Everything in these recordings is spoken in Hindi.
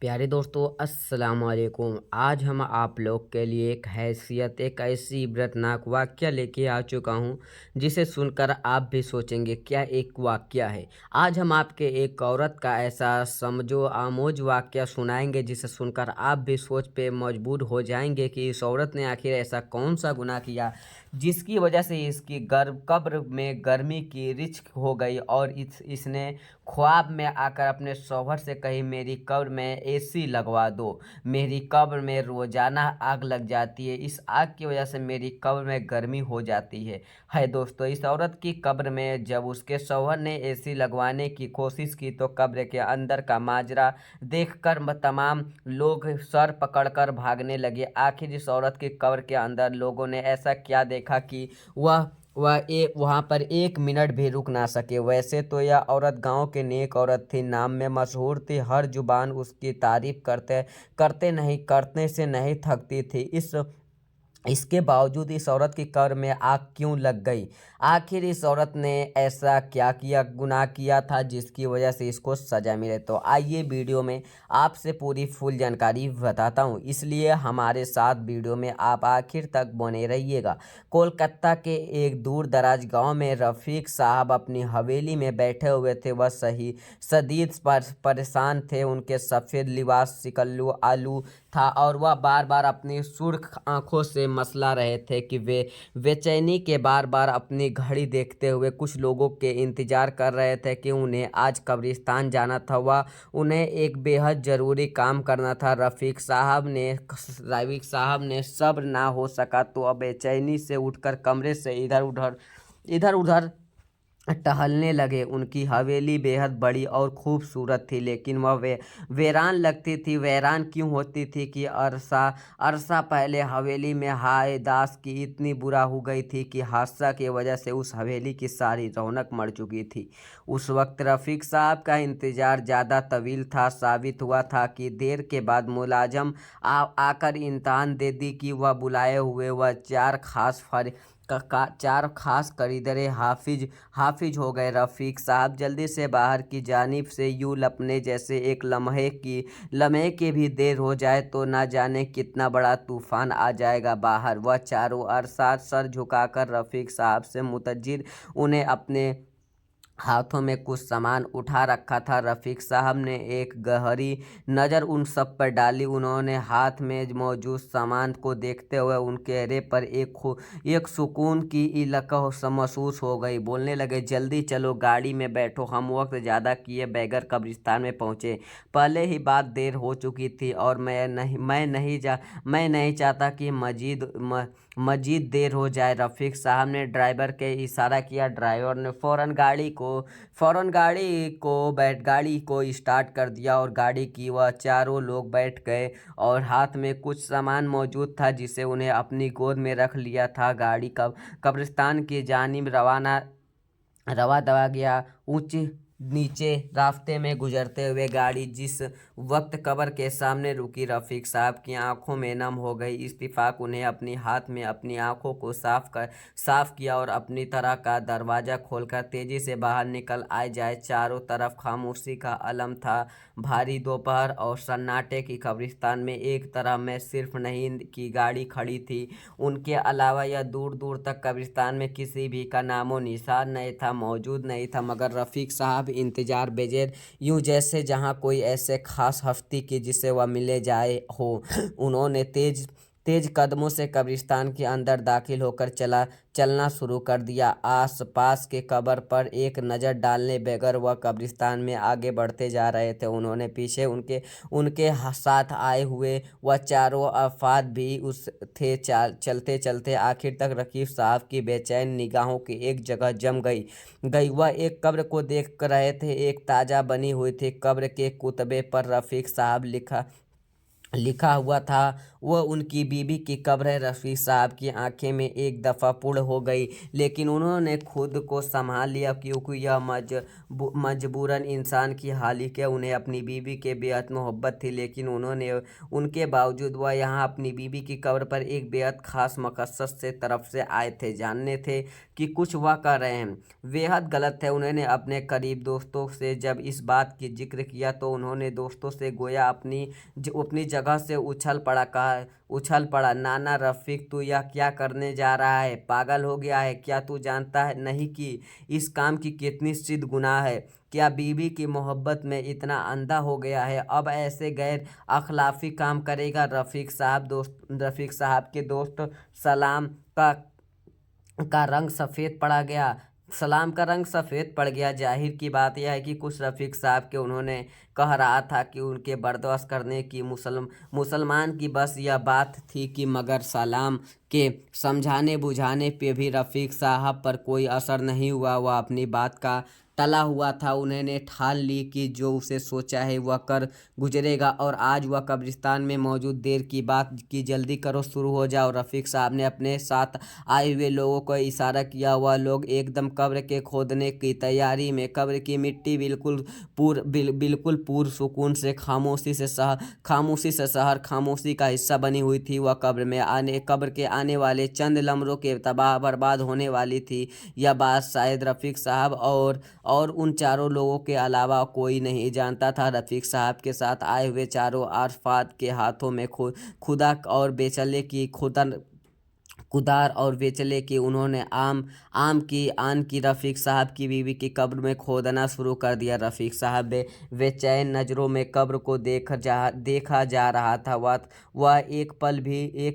प्यारे दोस्तों, अस्सलाम वालेकुम। आज हम आप लोग के लिए एक ऐसी इबरतनाक वाक़या लेके आ चुका हूँ, जिसे सुनकर आप भी सोचेंगे क्या एक वाक़या है। आज हम आपके एक औरत का ऐसा समझो आमोज़ वाक़या सुनाएँगे, जिसे सुनकर आप भी सोच पे मजबूर हो जाएँगे कि इस औरत ने आखिर ऐसा कौन-सा गुनाह किया, जिसकी वजह से इसकी कब्र में गर्मी की रिच्छ हो गई और इसने ख्वाब में आकर अपने शौहर से कही, मेरी कब्र में एसी लगवा दो, मेरी कब्र में रोज़ाना आग लग जाती है, इस आग की वजह से मेरी कब्र में गर्मी हो जाती है दोस्तों। इस औरत की कब्र में जब उसके शौहर ने एसी लगवाने की कोशिश की तो कब्र के अंदर का माजरा देखकर तमाम लोग सर पकड़कर भागने लगे। आखिर इस औरत की कब्र के अंदर लोगों ने ऐसा क्या देखा कि वहाँ पर 1 मिनट भी रुक ना सके। वैसे तो यह औरत गाँव की नेक औरत थी, नाम में मशहूर थी, हर जुबान उसकी तारीफ़ करने से नहीं थकती थी। इसके बावजूद इस औरत की कब्र में आग क्यों लग गई? आखिर इस औरत ने ऐसा क्या गुनाह किया था जिसकी वजह से इसको सज़ा मिले? तो आइए वीडियो में आपसे पूरी फुल जानकारी बताता हूँ, इसलिए हमारे साथ वीडियो में आप आखिर तक बने रहिएगा। कोलकाता के एक दूर दराज गाँव में रफ़ीक साहब अपनी हवेली में बैठे हुए थे। वह शदीद परेशान थे। उनके सफ़ेद लिबास सिकल्लू आलू था और वह बार-बार अपनी सुर्ख आँखों से मसला रहे थे कि वे बेचैनी के बार-बार अपनी घड़ी देखते हुए कुछ लोगों के इंतज़ार कर रहे थे कि उन्हें आज कब्रिस्तान जाना था। उन्हें एक बेहद ज़रूरी काम करना था। रफ़ीक साहब ने सब्र ना हो सका तो अब बेचैनी से उठकर कमरे से इधर-उधर टहलने लगे। उनकी हवेली बेहद बड़ी और खूबसूरत थी, लेकिन वह वीरान लगती थी। वीरान क्यों होती थी कि अरसा अरसा पहले हवेली में हाय दास की इतनी बुरा हो गई थी कि हादसा की वजह से उस हवेली की सारी रौनक मर चुकी थी। उस वक्त रफ़ीक साहब का इंतज़ार ज़्यादा तवील था। साबित हुआ था कि देर के बाद मुलाजम आकर इम्तहान दे दी कि वह बुलाए हुए वह चार खास करीदरे हाफिज हो गए। रफ़ीक साहब जल्दी से बाहर की जानिब से यूँ लपने जैसे एक लम्हे की भी देर हो जाए तो ना जाने कितना बड़ा तूफान आ जाएगा बाहर। वह चारों अरसा सर झुकाकर रफ़ीक साहब से मुतज्जिर उन्हें अपने हाथों में कुछ सामान उठा रखा था। रफ़ीक साहब ने एक गहरी नज़र उन सब पर डाली। उन्होंने हाथ में मौजूद सामान को देखते हुए उनके चेहरे पर एक सुकून की इलक़ महसूस हो गई। बोलने लगे, जल्दी चलो, गाड़ी में बैठो, हम वक्त ज़्यादा किए बगैर कब्रिस्तान में पहुँचे। पहले ही बात देर हो चुकी थी और मैं नहीं चाहता कि मजीद देर हो जाए। रफ़ीक साहब ने ड्राइवर के इशारा किया। ड्राइवर ने गाड़ी को स्टार्ट कर दिया और गाड़ी की वह चारों लोग बैठ गए और हाथ में कुछ सामान मौजूद था जिसे उन्हें अपनी गोद में रख लिया था। गाड़ी कब्रिस्तान की जानिब रवा दवा गया। ऊंचे नीचे रास्ते में गुजरते हुए गाड़ी जिस वक्त कब्र के सामने रुकी, रफ़ीक साहब की आंखों में नम हो गई। इत्तेफाक उन्हें अपनी हाथ में अपनी आंखों को साफ किया और अपनी तरह का दरवाज़ा खोलकर तेज़ी से बाहर निकल जाए। चारों तरफ खामोशी का आलम था। भारी दोपहर और सन्नाटे की कब्रिस्तान में एक तरफ में सिर्फ नहीं की गाड़ी खड़ी थी, उनके अलावा यह दूर दूर तक कब्रिस्तान में किसी भी का नामो निशान मौजूद नहीं था। मगर रफ़ीक साहब इंतज़ार बेजेर यूँ जैसे जहाँ कोई ऐसे खास हस्ती की जिसे वह मिले जाए हो। उन्होंने तेज तेज कदमों से कब्रिस्तान के अंदर दाखिल होकर चलना शुरू कर दिया। आस पास के कब्र पर एक नज़र डालने बगैर वह कब्रिस्तान में आगे बढ़ते जा रहे थे। उन्होंने पीछे उनके साथ आए हुए वह चारों अफराद भी चलते चलते आखिर तक रकीब साहब की बेचैन निगाहों की एक जगह जम गई। वह एक कब्र को देख रहे थे, एक ताज़ा बनी हुई थी कब्र के कुतबे पर रफ़ीक साहब लिखा हुआ था। वह उनकी बीवी की कब्र है। रफ़ीक साहब की आंखें में एक दफ़ा पूर्ण हो गई, लेकिन उन्होंने खुद को संभाल लिया, क्योंकि यह मजबूरन इंसान की हालिक है। उन्हें अपनी बीवी के बेहद मोहब्बत थी, लेकिन उनके बावजूद वह यहाँ अपनी बीवी की कब्र पर एक बेहद ख़ास मकसद से तरफ से आए थे। जानने थे कि कुछ वह कर रहे हैं बेहद गलत है। उन्होंने अपने करीब दोस्तों से जब इस बात की जिक्र किया तो उन्होंने दोस्तों से गोया अपनी जगह से उछल पड़ा। नाना रफ़ीक, तू यह क्या करने जा रहा है? पागल हो गया है क्या? तू जानता है नहीं कि इस काम की कितनी सिद्ध गुनाह है? क्या बीवी की मोहब्बत में इतना अंधा हो गया है, अब ऐसे गैर अखलाफी काम करेगा? रफ़ीक साहब के दोस्त सलाम का रंग सफ़ेद पड़ गया। जाहिर की बात यह है कि कुछ रफ़ीक साहब के उन्होंने कह रहा था कि उनके बर्दाश्त करने की मुसलमान की बस यह बात थी कि मगर सलाम के समझाने बुझाने पे भी रफ़ीक साहब पर कोई असर नहीं हुआ। वह अपनी बात का टला हुआ था। उन्होंने ठान ली कि जो उसे सोचा है वह कर गुजरेगा, और आज वह कब्रिस्तान में मौजूद। देर की बात की, जल्दी करो, शुरू हो जाओ। रफ़ीक साहब ने अपने साथ आए हुए लोगों को इशारा किया। वह लोग एकदम कब्र के खोदने की तैयारी में। कब्र की मिट्टी बिल्कुल पुरसुकून से खामोशी का हिस्सा बनी हुई थी। वह कब्र के आने वाले चंद लम्हों के तबाह बर्बाद होने वाली थी। यह बात शायद रफ़ीक साहब और उन चारों लोगों के अलावा कोई नहीं जानता था। रफ़ीक साहब के साथ आए हुए चारों अफराद के हाथों में खुदा और बेचले की कुदार और बेचले की उन्होंने आन की रफ़ीक साहब की बीवी की कब्र में खोदना शुरू कर दिया। रफ़ीक साहब बेचैन नज़रों में कब्र को देखा जा रहा था। वह एक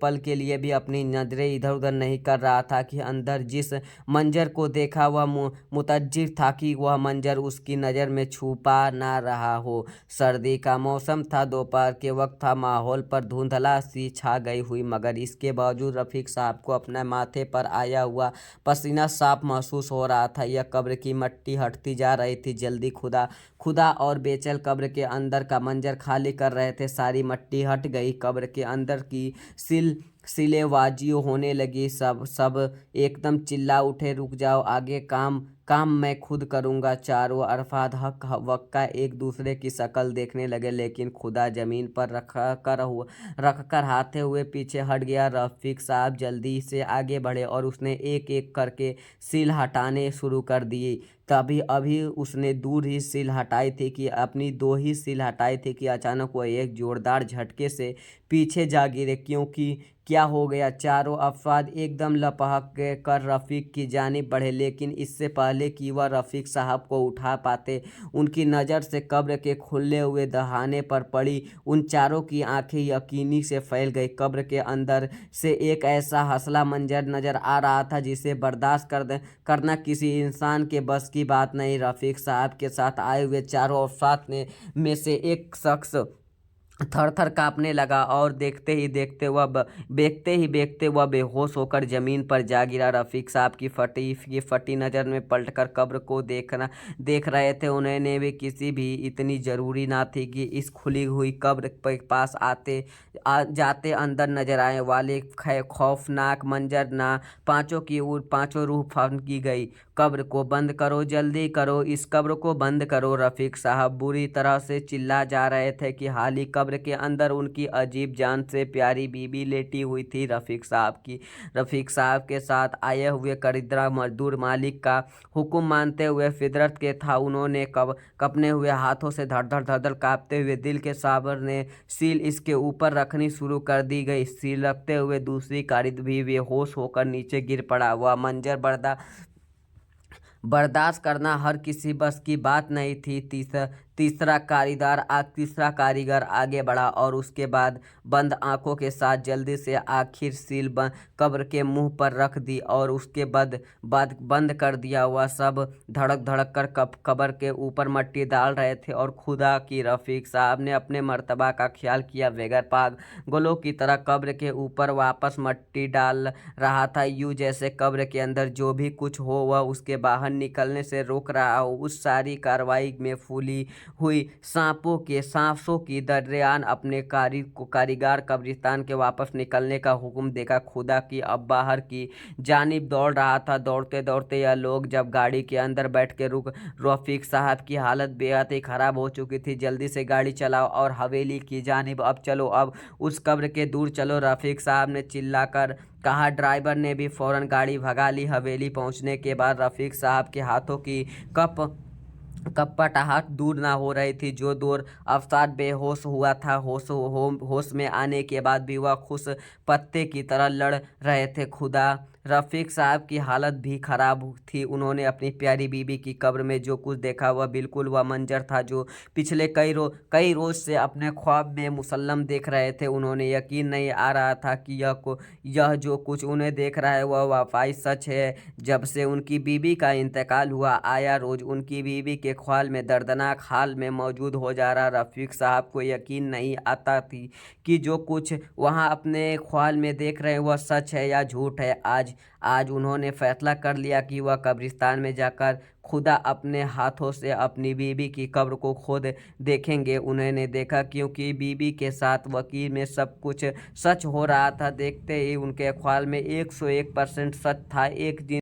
पल के लिए भी अपनी नज़रें इधर उधर नहीं कर रहा था कि अंदर जिस मंजर को देखा वह मुतज्जिर था कि वह मंजर उसकी नज़र में छुपा ना रहा हो। सर्दी का मौसम था, दोपहर के वक्त था, माहौल पर धुंधला सी छा गई हुई, मगर इसके बावजूद रफ़ीक साहब को अपने माथे पर आया हुआ पसीना साफ महसूस हो रहा था। यह कब्र की मिट्टी हटती जा रही थी। जल्दी खुदा और बेचल कब्र के अंदर का मंजर खाली कर रहे थे। सारी मिट्टी हट गई। कब्र के अंदर की सिलेबाजियों होने लगी। सब एकदम चिल्ला उठे, रुक जाओ, आगे काम मैं खुद करूँगा। चारों अरफाद हक वक्का एक दूसरे की शक्ल देखने लगे, लेकिन खुदा ज़मीन पर रखकर हाथे हुए पीछे हट गया। रफ़ीक साहब जल्दी से आगे बढ़े और उसने एक एक करके सील हटाने शुरू कर दिए। तभी अभी उसने दूर ही सील हटाई थी कि अपनी दो ही सील हटाई थी कि अचानक वह एक जोरदार झटके से पीछे जा गिरे। क्योंकि क्या हो गया? चारों अफराद एकदम लपक कर रफ़ीक की जानिब बढ़े, लेकिन इससे पहले कि वह रफ़ीक साहब को उठा पाते, उनकी नज़र से कब्र के खुले हुए दहाने पर पड़ी। उन चारों की आंखें यकीनी से फैल गई। कब्र के अंदर से एक ऐसा हौसला मंजर नज़र आ रहा था जिसे बर्दाश्त करना किसी इंसान के बस की बात नहीं। रफ़ीक साहब के साथ आए हुए चारों अफराद में से एक शख्स थर थर कांपने लगा और देखते ही देखते वह बेहोश होकर ज़मीन पर जा गिरा। रफ़ीक साहब की फटी नज़र में पलटकर कब्र को देख रहे थे। उन्हें भी किसी भी इतनी ज़रूरी ना थी कि इस खुली हुई कब्र के पास जाते अंदर नजर आए वाले खौफनाक मंजर ना पांचों रूह फंकी गई। कब्र को बंद करो, जल्दी करो, इस कब्र को बंद करो। रफ़ीक साहब बुरी तरह से चिल्ला जा रहे थे कि हाली कब्र के अंदर उनकी अजीब जान से प्यारी बीबी लेटी हुई थी। रफ़ीक साहब के साथ आए हुए करीदा मजदूर मालिक का हुक्म मानते हुए फितरत के था। उन्होंने कपने हुए हाथों से धड़ कांपते हुए दिल के साबर ने सील इसके ऊपर रखनी शुरू कर दी गई। सील रखते हुए दूसरी कारिद भी बेहोश होकर नीचे गिर पड़ा। वह मंजर बर्दाश्त करना हर किसी बस की बात नहीं थी। तीसरा कारीगर आगे बढ़ा और उसके बाद बंद आंखों के साथ जल्दी से आखिर सील कब्र के मुंह पर रख दी और उसके बाद बंद कर दिया। वह सब धड़क कर कब्र के ऊपर मिट्टी डाल रहे थे और खुदा की रफ़ीक साहब ने अपने मर्तबा का ख्याल किया बगैर पागलों की तरह कब्र के ऊपर वापस मिट्टी डाल रहा था, यूं जैसे कब्र के अंदर जो भी कुछ हो वह उसके बाहर निकलने से रोक रहा हो। उस सारी कार्रवाई में हुई सांसों की दरमियान अपने कारीगर कब्रिस्तान के वापस निकलने का हुक्म देकर खुदा की अब बाहर की जानिब दौड़ रहा था। दौड़ते दौड़ते यह लोग जब गाड़ी के अंदर बैठ के रफीक साहब की हालत बेहद ही खराब हो चुकी थी। जल्दी से गाड़ी चलाओ और हवेली की जानिब अब चलो, अब उस कब्र के दूर चलो, रफीक साहब ने चिल्लाकर कहा। ड्राइवर ने भी फौरन गाड़ी भगा ली। हवेली पहुंचने के बाद रफीक साहब के हाथों की कपकपाहट दूर ना हो रही थी। जो दूर अवसाद बेहोश हुआ था, होश में आने के बाद भी वह खुश पत्ते की तरह लड़ रहे थे। खुदा, रफीक साहब की हालत भी खराब थी। उन्होंने अपनी प्यारी बीबी की कब्र में जो कुछ देखा वह बिल्कुल वह मंजर था जो पिछले कई रोज से अपने ख्वाब में मुसल्लम देख रहे थे। उन्होंने यकीन नहीं आ रहा था कि यह जो कुछ उन्हें देख रहा है वह वाकई सच है। जब से उनकी बीबी का इंतकाल हुआ, आया रोज उनकी बीबी के ख्वाल में दर्दनाक हाल में मौजूद हो जा रहा। रफीक साहब को यकीन नहीं आता थी कि जो कुछ वहाँ अपने ख्वाल में देख रहे हैं वह सच है या झूठ है। आज उन्होंने फैसला कर लिया कि वह कब्रिस्तान में जाकर खुदा अपने हाथों से अपनी बीबी की कब्र को खुद देखेंगे। उन्होंने देखा, क्योंकि बीबी के साथ वकील में सब कुछ सच हो रहा था। देखते ही उनके ख्याल में 101% सच था। एक दिन